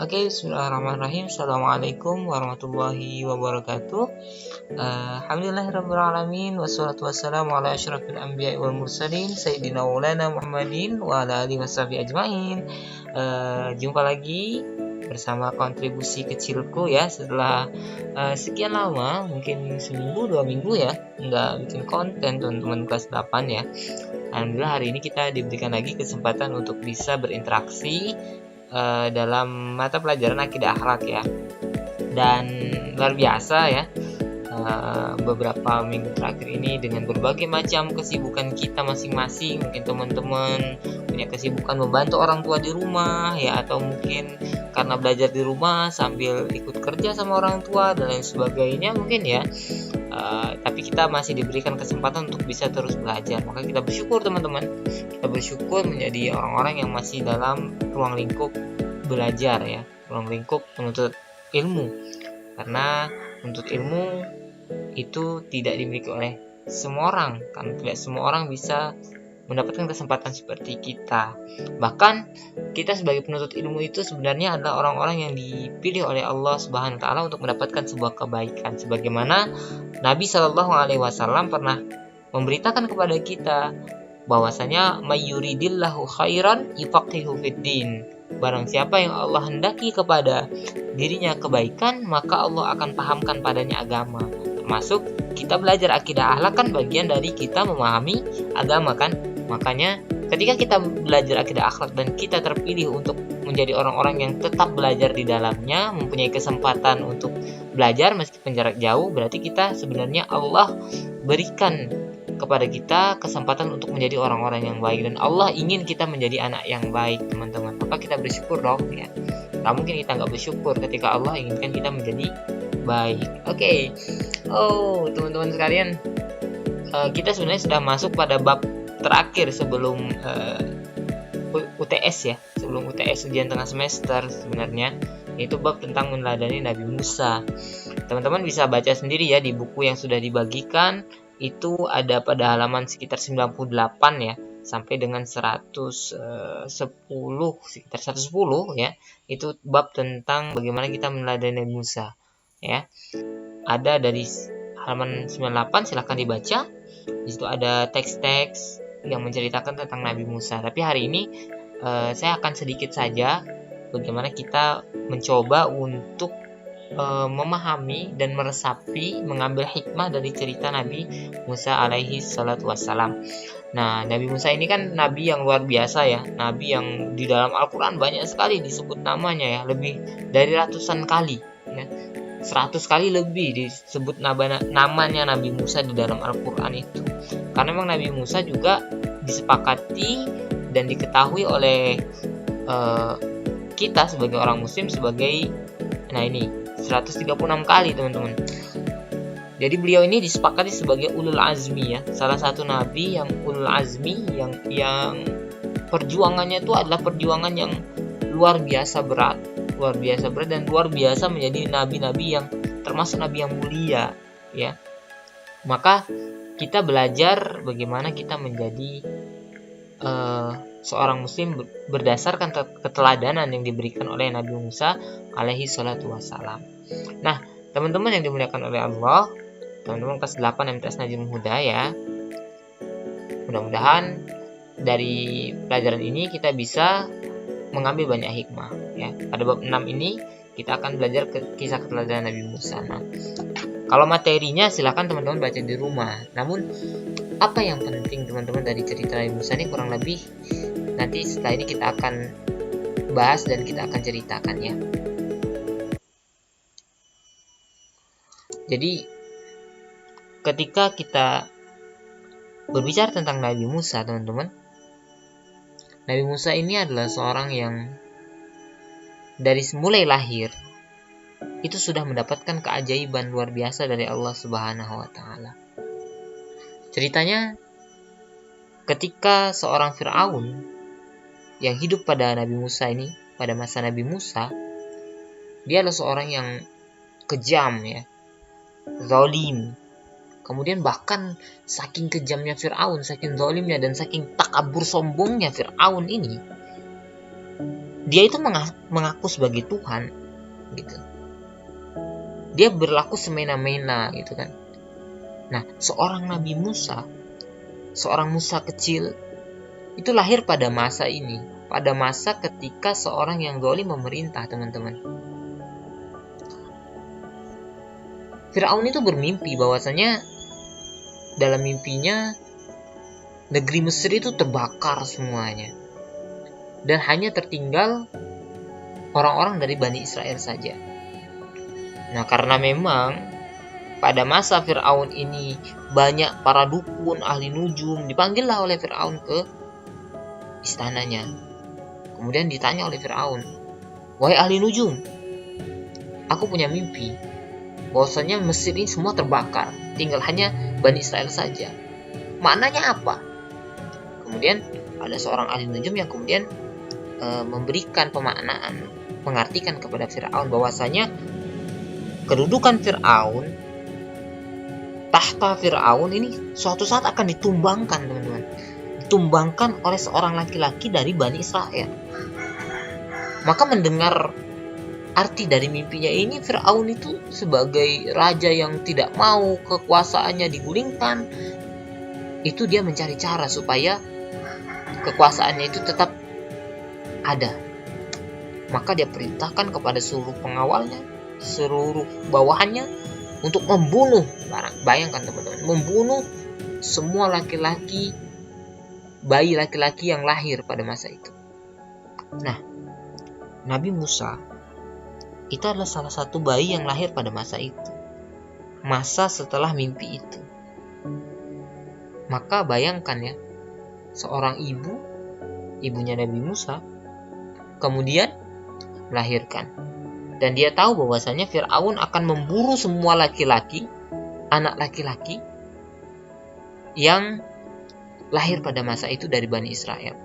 Oke, bismillahirrahmanirrahim. Assalamualaikum warahmatullahi wabarakatuh. Alhamdulillahirabbil alamin wassalatu wassalamu ala asyrafil anbiya'i wal mursalin sayyidina maulana Muhammadin wa ala alihi washabihi ajmain. Jumpa lagi bersama kontribusi kecilku ya setelah sekian lama, mungkin seminggu 2 minggu ya nggak bikin konten teman-teman kelas 8 ya. Alhamdulillah hari ini kita diberikan lagi kesempatan untuk bisa berinteraksi dalam mata pelajaran akidah akhlak ya. Dan luar biasa ya, beberapa minggu terakhir ini dengan berbagai macam kesibukan kita masing-masing, mungkin teman-teman punya kesibukan membantu orang tua di rumah ya, atau mungkin karena belajar di rumah sambil ikut kerja sama orang tua dan lain sebagainya mungkin ya. Tapi kita masih diberikan kesempatan untuk bisa terus belajar, maka kita bersyukur teman-teman. Kita bersyukur menjadi orang-orang yang masih dalam ruang lingkup belajar ya, ruang lingkup menuntut ilmu, karena menuntut ilmu itu tidak dimiliki oleh semua orang, karena tidak semua orang bisa mendapatkan kesempatan seperti kita. Bahkan kita sebagai penuntut ilmu itu sebenarnya adalah orang-orang yang dipilih oleh Allah Subhanahu wa taala untuk mendapatkan sebuah kebaikan, sebagaimana Nabi Shallallahu alaihi wasallam pernah memberitakan kepada kita bahwasanya mayyuridillahu khairan yufaqihu fiddin. Barang siapa yang Allah hendaki kepada dirinya kebaikan, maka Allah akan pahamkan padanya agama. Termasuk kita belajar akidah akhlak kan bagian dari kita memahami agama kan. Makanya ketika kita belajar akidah akhlak dan kita terpilih untuk menjadi orang-orang yang tetap belajar di dalamnya, mempunyai kesempatan untuk belajar meskipun jarak jauh, berarti kita sebenarnya Allah berikan kepada kita kesempatan untuk menjadi orang-orang yang baik, dan Allah ingin kita menjadi anak yang baik teman-teman. Maka kita bersyukur dong ya. Gak mungkin kita nggak bersyukur ketika Allah inginkan kita menjadi baik. Oke. Oh teman-teman sekalian, kita sebenarnya sudah masuk pada bab terakhir sebelum UTS ya, sebelum UTS ujian tengah semester sebenarnya, yaitu bab tentang meneladani Nabi Musa. Teman-teman bisa baca sendiri ya di buku yang sudah dibagikan. Itu ada pada halaman sekitar 98 ya, sampai dengan 110, sekitar 110 ya. Itu bab tentang bagaimana kita meneladani Nabi Musa ya. Ada dari halaman 98, silahkan dibaca. Di situ ada teks-teks yang menceritakan tentang Nabi Musa. Tapi hari ini saya akan sedikit saja bagaimana kita mencoba untuk memahami dan meresapi, mengambil hikmah dari cerita Nabi Musa alaihi salatu wassalam. Nah, Nabi Musa ini kan nabi yang luar biasa ya, nabi yang di dalam Al-Quran banyak sekali disebut namanya ya, lebih dari ratusan kali ya. 100 kali lebih disebut namanya Nabi Musa di dalam Al-Quran itu. Karena memang Nabi Musa juga disepakati dan diketahui oleh kita sebagai orang muslim sebagai 136 kali teman-teman. Jadi beliau ini disepakati sebagai ulul azmi ya, salah satu nabi yang ulul azmi yang perjuangannya itu adalah perjuangan yang luar biasa berat dan luar biasa menjadi nabi-nabi yang termasuk nabi yang mulia ya. Maka kita belajar bagaimana kita menjadi seorang muslim berdasarkan keteladanan yang diberikan oleh Nabi Musa alaihi salatu wassalam. Nah, teman-teman yang dimuliakan oleh Allah, teman-teman kelas 8 MTS Najmul Huda ya. Mudah-mudahan dari pelajaran ini kita bisa mengambil banyak hikmah ya. Pada bab 6 ini kita akan belajar kisah keteladanan Nabi Musa. Nah, kalau materinya silakan teman-teman baca di rumah. Namun apa yang penting teman-teman dari cerita Nabi Musa ini kurang lebih nanti setelah ini kita akan bahas dan kita akan ceritakan ya. Jadi ketika kita berbicara tentang Nabi Musa teman-teman, Nabi Musa ini adalah seorang yang dari mulai lahir itu sudah mendapatkan keajaiban luar biasa dari Allah Subhanahu wa taala. Ceritanya ketika seorang Fir'aun yang hidup pada Nabi Musa ini, pada masa Nabi Musa, dia adalah seorang yang kejam ya, zalim. Kemudian bahkan saking kejamnya Fir'aun, saking zalimnya dan saking takabur sombongnya Fir'aun ini, dia itu mengaku sebagai Tuhan gitu. Dia berlaku semena-mena gitu kan. Nah, seorang Nabi Musa, seorang Musa kecil itu lahir pada masa ini, pada masa ketika seorang yang zalim memerintah, teman-teman. Firaun itu bermimpi bahwasanya dalam mimpinya negeri Mesir itu terbakar semuanya dan hanya tertinggal orang-orang dari Bani Israel saja. Nah, karena memang pada masa Firaun ini banyak para dukun, ahli nujum, dipanggillah oleh Firaun ke istananya. Kemudian ditanya oleh Firaun, "Wahai ahli nujum, aku punya mimpi bahwasanya Mesir ini semua terbakar, tinggal hanya Bani Israel saja. Maknanya apa?" Kemudian ada seorang ahli nujum yang kemudian memberikan pemaknaan, mengartikan kepada Firaun bahwasanya kedudukan Firaun, tahta Firaun ini suatu saat akan ditumbangkan, teman-teman. Ditumbangkan oleh seorang laki-laki dari Bani Israel. Maka mendengar arti dari mimpinya ini, Firaun itu sebagai raja yang tidak mau kekuasaannya digulingkan, itu dia mencari cara supaya kekuasaannya itu tetap ada. Maka dia perintahkan kepada seluruh pengawalnya, seluruh bawahannya untuk membunuh, bayangkan teman-teman, membunuh semua laki-laki, bayi laki-laki yang lahir pada masa itu. Nah, Nabi Musa itu adalah salah satu bayi yang lahir pada masa itu, masa setelah mimpi itu. Maka bayangkan ya, seorang ibunya Nabi Musa kemudian melahirkan, dan dia tahu bahwasanya Firaun akan memburu semua laki-laki, anak laki-laki yang lahir pada masa itu dari Bani Israel.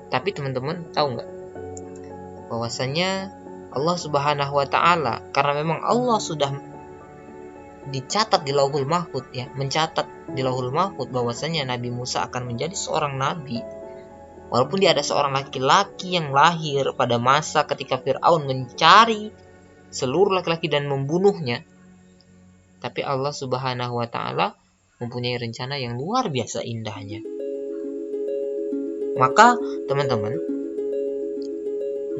Tapi teman-teman tahu nggak bahwasanya Allah Subhanahu wa Ta'ala, karena memang Allah sudah dicatat di Lauhul Mahfuz ya, mencatat di Lauhul Mahfuz bahwasanya Nabi Musa akan menjadi seorang nabi. Walaupun dia ada seorang laki-laki yang lahir pada masa ketika Firaun mencari seluruh laki-laki dan membunuhnya, tapi Allah Subhanahu wa Ta'ala mempunyai rencana yang luar biasa indahnya. Maka teman-teman,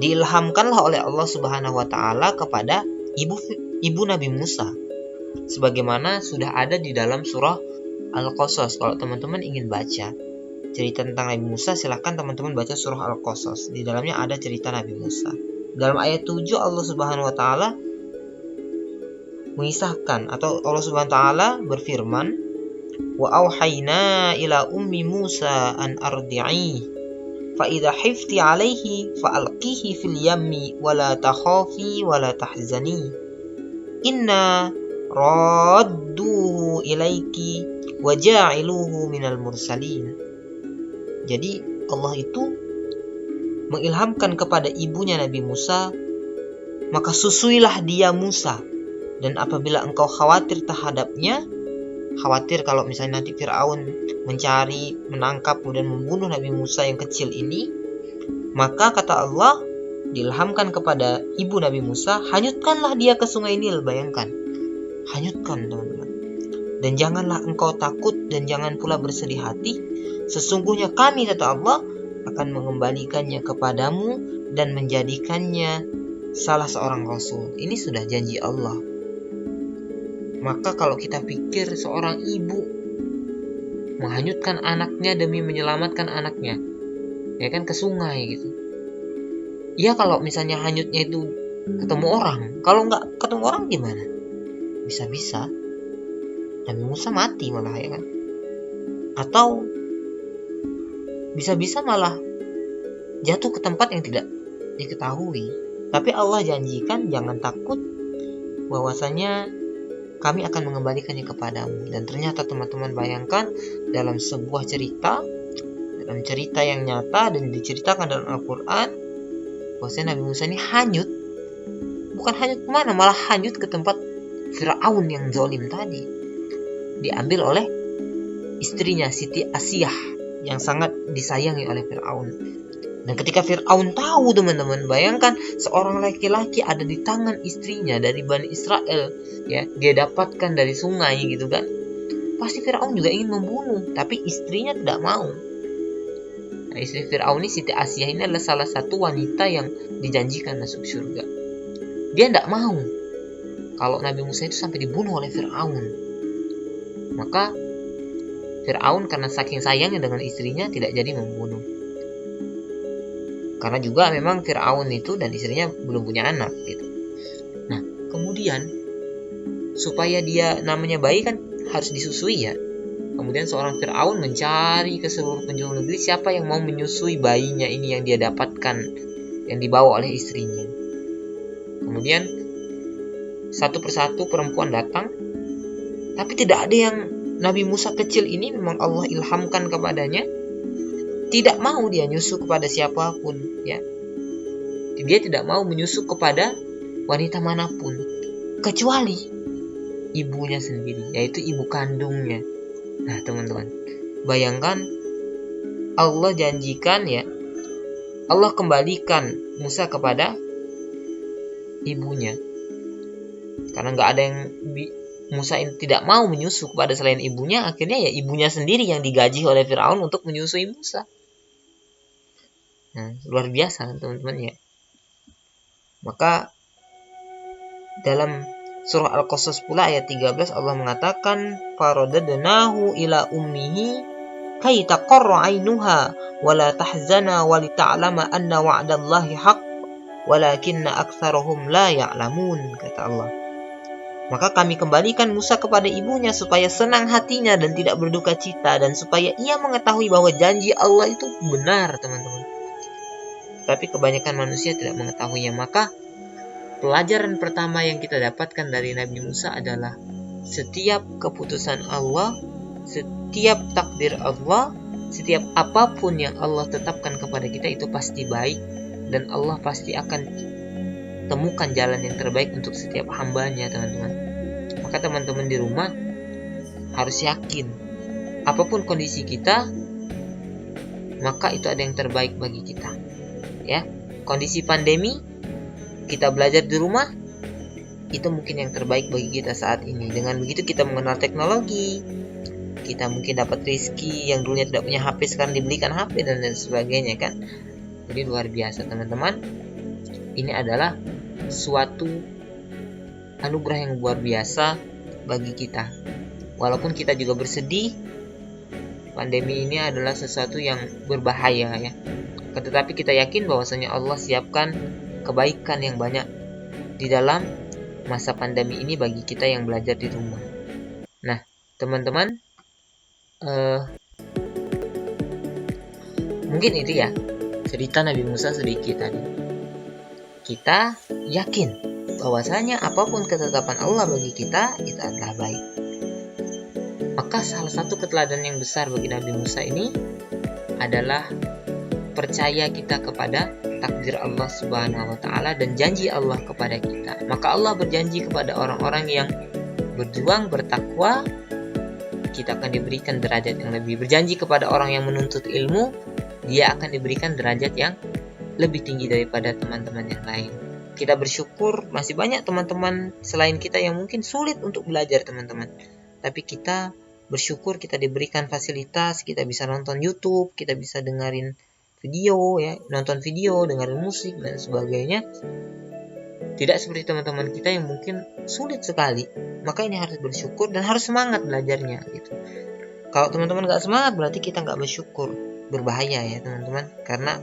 diilhamkanlah oleh Allah Subhanahu wa Ta'ala kepada ibu Nabi Musa, sebagaimana sudah ada di dalam surah Al-Qasas. Kalau teman-teman ingin baca cerita tentang Nabi Musa, silahkan teman-teman baca surah Al-Qasas. Di dalamnya ada cerita Nabi Musa. Dalam ayat 7 Allah Subhanahu wa Ta'ala mengisahkan, atau Allah Subhanahu wa Ta'ala berfirman, "Wa auhayna ila ummi Musa an ardi'i fa idza hifti 'alaihi fa alqihi fil yammi wa la takhafi wa la tahzani inna radduhu ilaiki wa ja'iluhu minal mursalin." Jadi Allah itu mengilhamkan kepada ibunya Nabi Musa, "Maka susuilah dia Musa, dan apabila engkau khawatir terhadapnya, khawatir kalau misalnya nanti Firaun mencari, menangkap, kemudian membunuh Nabi Musa yang kecil ini, maka kata Allah, diilhamkan kepada ibu Nabi Musa, hanyutkanlah dia ke sungai Nil." Bayangkan, hanyutkan teman-teman. "Dan janganlah engkau takut dan jangan pula bersedih hati. Sesungguhnya kami," kata Allah, "akan mengembalikannya kepadamu dan menjadikannya salah seorang rasul." Ini sudah janji Allah. Maka kalau kita pikir seorang ibu menghanyutkan anaknya demi menyelamatkan anaknya, ya kan, ke sungai gitu. Ya kalau misalnya hanyutnya itu ketemu orang, kalau nggak ketemu orang gimana? Bisa-bisa Nabi Musa mati malah, ya kan? Atau bisa-bisa malah jatuh ke tempat yang tidak diketahui. Tapi Allah janjikan, jangan takut, bahwasanya kami akan mengembalikannya kepadamu. Dan ternyata teman-teman bayangkan, dalam sebuah cerita, dalam cerita yang nyata dan diceritakan dalam Al-Quran, bahwasanya Nabi Musa ini hanyut. Bukan hanyut kemana, malah hanyut ke tempat Firaun yang zalim tadi. Diambil oleh istrinya Siti Asiyah yang sangat disayangi oleh Firaun. Dan ketika Fir'aun tahu, teman-teman, bayangkan seorang laki-laki ada di tangan istrinya dari Bani Israel, ya, dia dapatkan dari sungai gitu kan. Pasti Fir'aun juga ingin membunuh, tapi istrinya tidak mau. Nah, istri Fir'aun ini, Siti Asyah ini adalah salah satu wanita yang dijanjikan masuk surga. Dia tidak mau kalau Nabi Musa itu sampai dibunuh oleh Fir'aun. Maka Fir'aun karena saking sayangnya dengan istrinya tidak jadi membunuh. Karena juga memang Fir'aun itu dan istrinya belum punya anak gitu. Nah, kemudian supaya dia namanya bayi kan harus disusui ya. Kemudian seorang Fir'aun mencari ke seluruh penjuru negeri siapa yang mau menyusui bayinya ini yang dia dapatkan, yang dibawa oleh istrinya. Kemudian satu persatu perempuan datang, tapi tidak ada yang Nabi Musa kecil ini memang Allah ilhamkan kepadanya. Tidak mau dia nyusu kepada siapapun, ya. Dia tidak mau menyusu kepada wanita manapun, kecuali ibunya sendiri, yaitu ibu kandungnya. Nah, teman-teman, bayangkan Allah janjikan ya, Allah kembalikan Musa kepada ibunya. Karena nggak ada yang Musa ini tidak mau menyusu kepada selain ibunya, akhirnya ya ibunya sendiri yang digaji oleh Fir'aun untuk menyusui Musa. Nah, luar biasa kan teman-teman ya. Maka dalam surah Al-Qasas pula ayat 13 Allah mengatakan faradadnahu ila ummihi kay taqarra 'ainuha wa la tahzana wa li ta'lama anna wa'dallahi haqq walakinna aktsarahum la ya'lamun, kata Allah. Maka kami kembalikan Musa kepada ibunya supaya senang hatinya dan tidak berduka cita, dan supaya ia mengetahui bahwa janji Allah itu benar, teman-teman. Tapi kebanyakan manusia tidak mengetahuinya. Maka pelajaran pertama yang kita dapatkan dari Nabi Musa adalah setiap keputusan Allah, setiap takdir Allah, setiap apapun yang Allah tetapkan kepada kita itu pasti baik, dan Allah pasti akan temukan jalan yang terbaik untuk setiap hambanya, teman-teman. Maka teman-teman di rumah harus yakin apapun kondisi kita, maka itu ada yang terbaik bagi kita. Ya, kondisi pandemi, kita belajar di rumah, itu mungkin yang terbaik bagi kita saat ini. Dengan begitu kita mengenal teknologi, kita mungkin dapat rezeki yang dulunya tidak punya HP sekarang dibelikan HP dan lain sebagainya kan. Jadi luar biasa, teman-teman. Ini adalah suatu anugerah yang luar biasa bagi kita. Walaupun kita juga bersedih, pandemi ini adalah sesuatu yang berbahaya ya. Tetapi kita yakin bahwasanya Allah siapkan kebaikan yang banyak di dalam masa pandemi ini bagi kita yang belajar di rumah. Nah, teman-teman, mungkin itu ya cerita Nabi Musa sedikit tadi. Kita yakin bahwasanya apapun ketetapan Allah bagi kita itu adalah baik. Maka salah satu keteladanan yang besar bagi Nabi Musa ini adalah percaya kita kepada takdir Allah Subhanahu wa taala dan janji Allah kepada kita. Maka Allah berjanji kepada orang-orang yang berjuang bertakwa, kita akan diberikan derajat yang lebih. Berjanji kepada orang yang menuntut ilmu, dia akan diberikan derajat yang lebih tinggi daripada teman-teman yang lain. Kita bersyukur masih banyak teman-teman selain kita yang mungkin sulit untuk belajar, teman-teman. Tapi kita bersyukur kita diberikan fasilitas, kita bisa nonton YouTube, kita bisa dengerin video ya, nonton video, dengerin musik dan sebagainya. Tidak seperti teman-teman kita yang mungkin sulit sekali. Maka ini harus bersyukur dan harus semangat belajarnya gitu. Kalau teman-teman gak semangat berarti kita gak bersyukur. Berbahaya ya teman-teman. Karena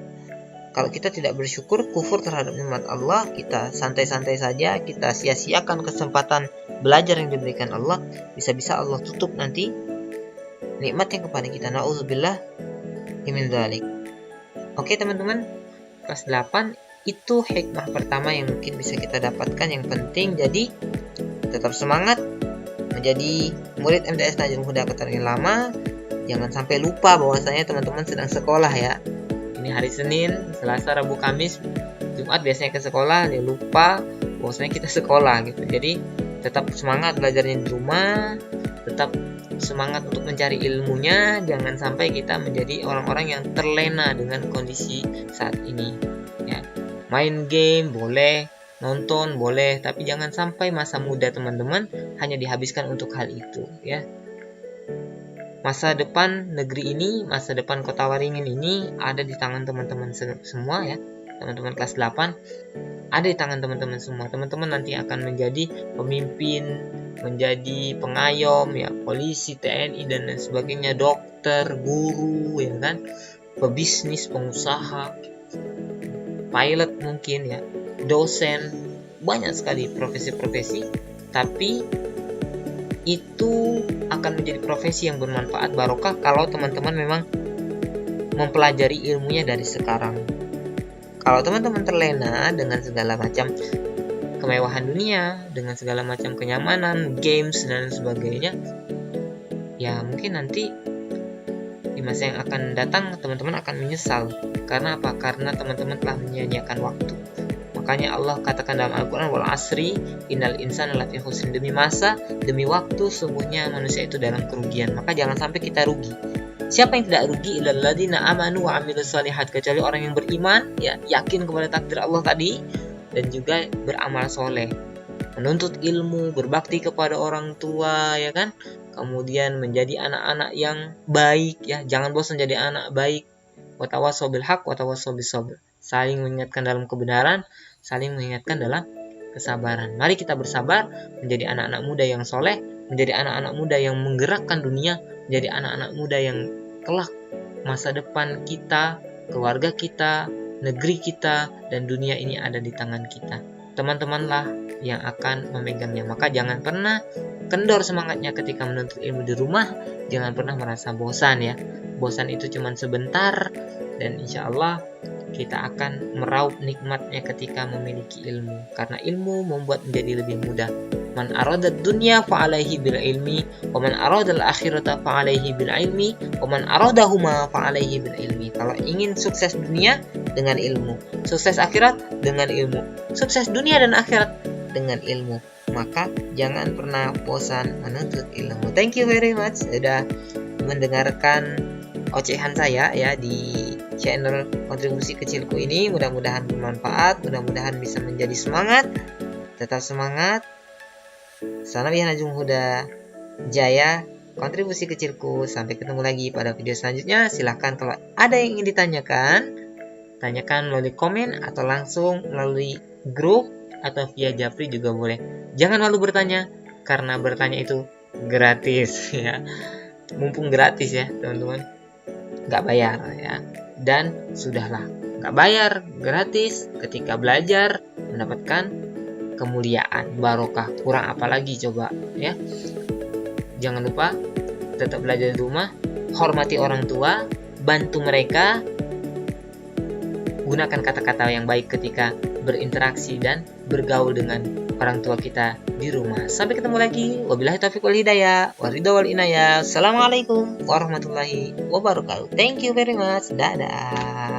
kalau kita tidak bersyukur, kufur terhadap nikmat Allah, kita santai-santai saja, kita sia-siakan kesempatan belajar yang diberikan Allah, bisa-bisa Allah tutup nanti nikmat yang kepada kita. Na'udzubillah min dzalik. Oke teman-teman, kelas 8 itu hikmah pertama yang mungkin bisa kita dapatkan yang penting. Jadi tetap semangat menjadi murid MTS Najrul Huda Keterangan Lama. Jangan sampai lupa bahwasanya teman-teman sedang sekolah ya. Ini hari Senin, Selasa, Rabu, Kamis, Jumat biasanya ke sekolah, dia lupa bahwasanya kita sekolah gitu. Jadi tetap semangat belajarnya di rumah, tetap semangat untuk mencari ilmunya. Jangan sampai kita menjadi orang-orang yang terlena dengan kondisi saat ini ya. Main game boleh, nonton boleh, tapi jangan sampai masa muda teman-teman hanya dihabiskan untuk hal itu ya. Masa depan negeri ini, masa depan Kota Waringin ini ada di tangan teman-teman semua ya. Teman-teman kelas 8 ada di tangan teman-teman semua. Teman-teman nanti akan menjadi pemimpin, menjadi pengayom ya, polisi, TNI dan lain sebagainya, dokter, guru ya kan, pebisnis, pengusaha, pilot mungkin ya, dosen, banyak sekali profesi-profesi. Tapi itu akan menjadi profesi yang bermanfaat barokah kalau teman-teman memang mempelajari ilmunya dari sekarang. Kalau teman-teman terlena dengan segala macam kemewahan dunia, dengan segala macam kenyamanan, games dan sebagainya, ya mungkin nanti di masa yang akan datang teman-teman akan menyesal. Karena apa? Karena teman-teman telah menyia-nyiakan waktu. Makanya Allah katakan dalam Al-Quran, wal asri innal insana lafi khusr, demi masa, demi waktu, sungguhnya manusia itu dalam kerugian. Maka jangan sampai kita rugi. Siapa yang tidak rugi? Illal ladzina amanu wa amilus shalihat, kecuali orang yang beriman ya, yakin kepada takdir Allah tadi, dan juga beramal soleh, menuntut ilmu, berbakti kepada orang tua ya kan, kemudian menjadi anak-anak yang baik ya, jangan bosan jadi anak baik. Wa tawassaw bil haqq wa tawassaw bis sabr, saling mengingatkan dalam kebenaran, saling mengingatkan dalam kesabaran. Mari kita bersabar menjadi anak-anak muda yang soleh, menjadi anak-anak muda yang menggerakkan dunia, menjadi anak-anak muda yang kelak masa depan kita, keluarga kita, negeri kita, dan dunia ini ada di tangan kita. Teman-temanlah yang akan memegangnya. Maka jangan pernah kendor semangatnya ketika menuntut ilmu di rumah. Jangan pernah merasa bosan ya. Bosan itu cuma sebentar, dan insya Allah kita akan meraup nikmatnya ketika memiliki ilmu. Karena ilmu membuat menjadi lebih mudah. Man aradad dunya fa'alaihi bil ilmi, wa man aradal akhirata fa'alaihi bil ilmi, wa man aradahuma fa'alaihi bil ilmi. Kalau ingin sukses dunia, dengan ilmu, sukses akhirat dengan ilmu, sukses dunia dan akhirat dengan ilmu. Maka jangan pernah bosan menuntut ilmu. Thank you very much sudah mendengarkan ocehan saya ya di channel kontribusi kecilku ini. Mudah-mudahan bermanfaat, mudah-mudahan bisa menjadi semangat. Tetap semangat. Sanabiha Najum Huda Jaya, kontribusi kecilku. Sampai ketemu lagi pada video selanjutnya. Silahkan kalau ada yang ingin ditanyakan, tanyakan melalui komen atau langsung melalui grup atau via Japri juga boleh. Jangan malu bertanya, karena bertanya itu gratis ya. Mumpung gratis ya teman-teman, nggak bayar ya. Dan sudahlah, nggak bayar, gratis. Ketika belajar mendapatkan kemuliaan, barokah, kurang apa lagi coba ya. Jangan lupa tetap belajar di rumah, hormati orang tua, bantu mereka, gunakan kata-kata yang baik ketika berinteraksi dan bergaul dengan orang tua kita di rumah. Sampai ketemu lagi. Wabillahi taufiq wal hidayah, waridho wal inayah. Assalamualaikum warahmatullahi wabarakatuh. Thank you very much. Dadah.